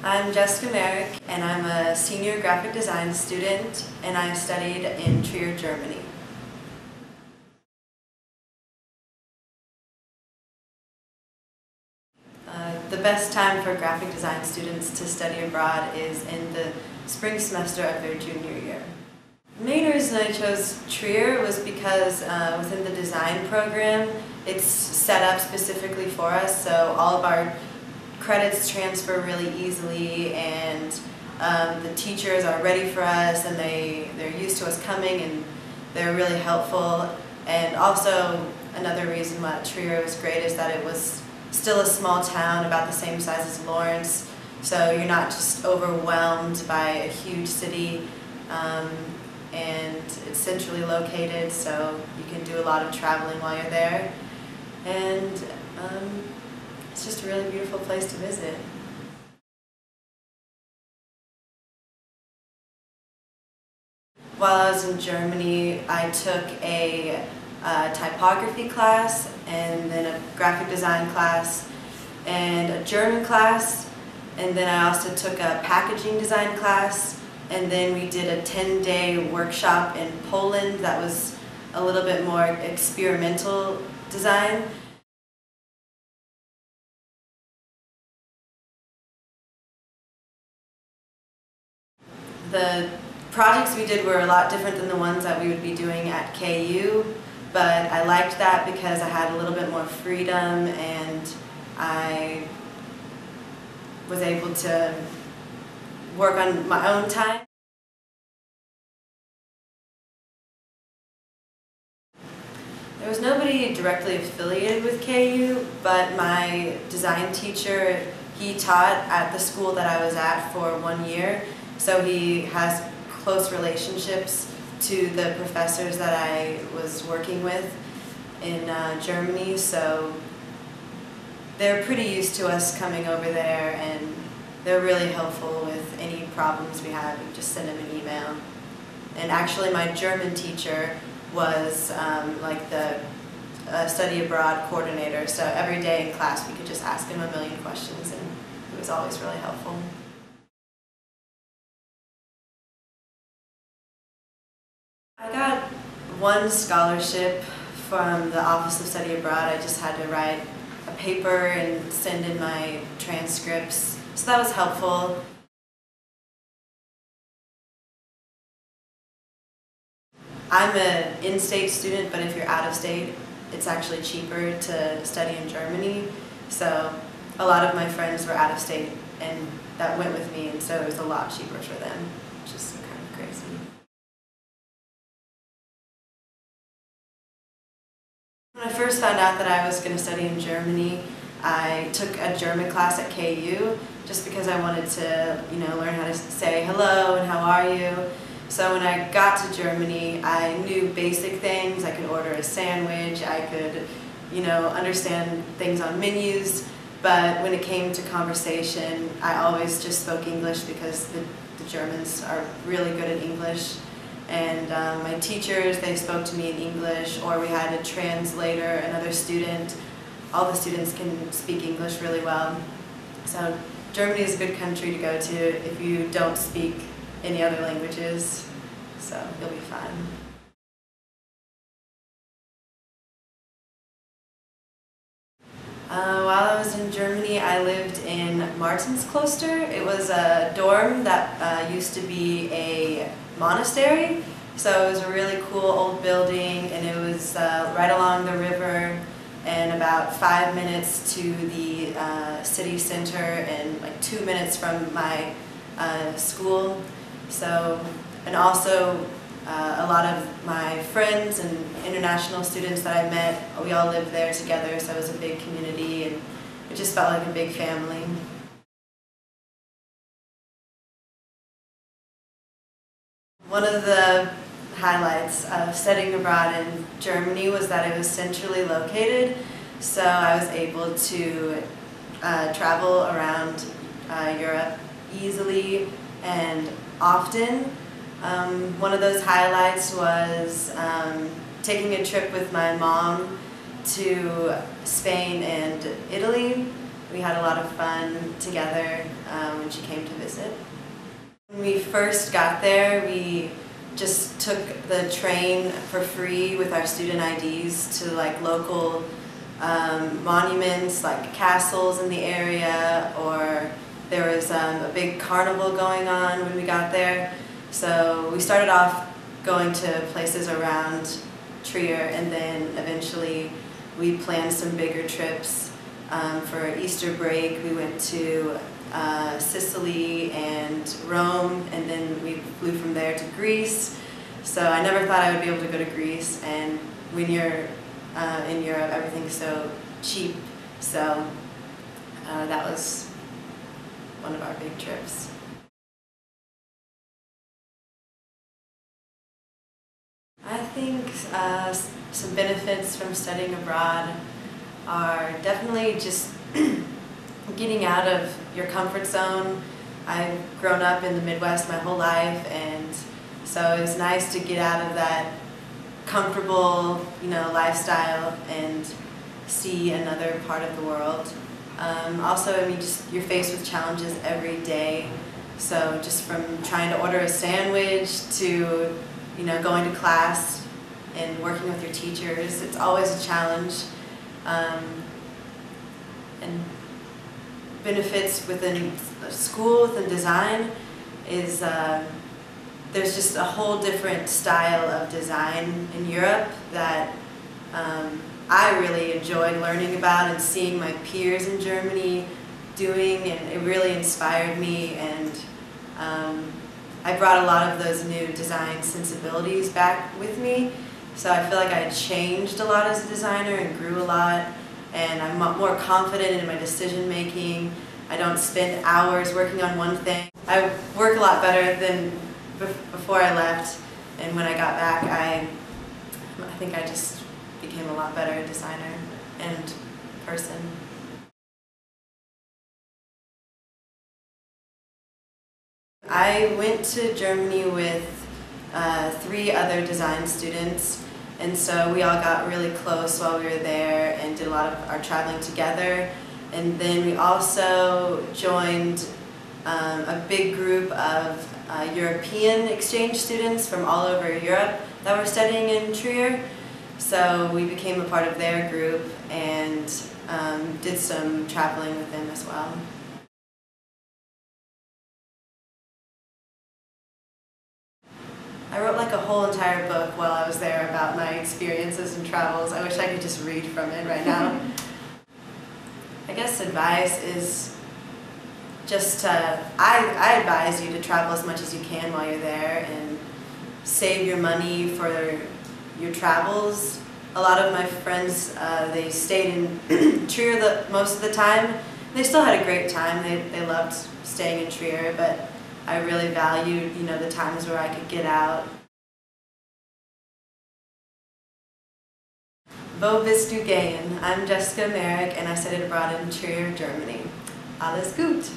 I'm Jessica Merrick, and I'm a senior graphic design student, and I studied in Trier, Germany. The best time for graphic design students to study abroad is in the spring semester of their junior year. The main reason I chose Trier was because within the design program, it's set up specifically for us, so all of our credits transfer really easily, and the teachers are ready for us, and they're used to us coming, and they're really helpful. And also another reason why Trier was great is that it was still a small town about the same size as Lawrence, so you're not just overwhelmed by a huge city, and it's centrally located, so you can do a lot of traveling while you're there, and it's just a really beautiful place to visit. While I was in Germany, I took a typography class, and then a graphic design class, and a German class, and then I also took a packaging design class, and then we did a 10-day workshop in Poland that was a little bit more experimental design. The projects we did were a lot different than the ones that we would be doing at KU, but I liked that because I had a little bit more freedom, and I was able to work on my own time. There was nobody directly affiliated with KU, but my design teacher, he taught at the school that I was at for 1 year, so he has close relationships to the professors that I was working with in Germany, so they're pretty used to us coming over there, and they're really helpful with any problems we have. We just send them an email. And actually my German teacher was like the study abroad coordinator, so every day in class we could just ask him a million questions, and it was always really helpful. I got one scholarship from the Office of Study Abroad. I just had to write a paper and send in my transcripts, so that was helpful. I'm an in-state student, but if you're out of state, it's actually cheaper to study in Germany, so a lot of my friends were out of state and that went with me, and so it was a lot cheaper for them, which is kind of crazy. When I first found out that I was going to study in Germany, I took a German class at KU just because I wanted to, learn how to say hello and how are you. So when I got to Germany, I knew basic things. I could order a sandwich, I could, understand things on menus, but when it came to conversation, I always just spoke English because the Germans are really good at English. And my teachers, they spoke to me in English, or we had a translator, another student. All the students can speak English really well. So Germany is a good country to go to if you don't speak any other languages, so you'll be fine. While I was in Germany, I lived in Martinskloster. It was a dorm that used to be a monastery, so it was a really cool old building, and it was right along the river and about 5 minutes to the city center and like 2 minutes from my school. So, and also a lot of my friends and international students that I met, we all lived there together, so it was a big community, and it just felt like a big family. One of the highlights of studying abroad in Germany was that it was centrally located, so I was able to travel around Europe easily and often. One of those highlights was taking a trip with my mom to Spain and Italy. We had a lot of fun together when she came to visit. When we first got there, we just took the train for free with our student IDs to like local monuments like castles in the area, or there was a big carnival going on when we got there. So we started off going to places around Trier, and then eventually we planned some bigger trips. For Easter break we went to Sicily and Rome, and then we flew from there to Greece. So I never thought I would be able to go to Greece, and when you're in Europe everything's so cheap, so that was one of our big trips. I think some benefits from studying abroad are definitely just getting out of your comfort zone. I've grown up in the Midwest my whole life, and so it was nice to get out of that comfortable, lifestyle and see another part of the world. Also, I mean, just you're faced with challenges every day. So just from trying to order a sandwich to, going to class and working with your teachers, it's always a challenge. And benefits within school, within design, is there's just a whole different style of design in Europe that I really enjoyed learning about and seeing my peers in Germany doing, and it really inspired me, and I brought a lot of those new design sensibilities back with me. So I feel like I changed a lot as a designer and grew a lot, and I'm more confident in my decision making. I don't spend hours working on one thing. I work a lot better than before I left, and when I got back I think I just became a lot better designer and person. I went to Germany with 3 other design students, and so we all got really close while we were there and did a lot of our traveling together. And then we also joined a big group of European exchange students from all over Europe that were studying in Trier. So we became a part of their group and did some traveling with them as well. I wrote like a whole entire book while I was there about my experiences and travels. I wish I could just read from it right now. I guess advice is just I advise you to travel as much as you can while you're there and save your money for your travels. A lot of my friends, they stayed in Trier most of the time. They still had a great time. They loved staying in Trier, but I really valued, the times where I could get out. Wo bist du gehen? I'm Jessica Merrick, and I studied abroad in Trier, Germany. Alles gut!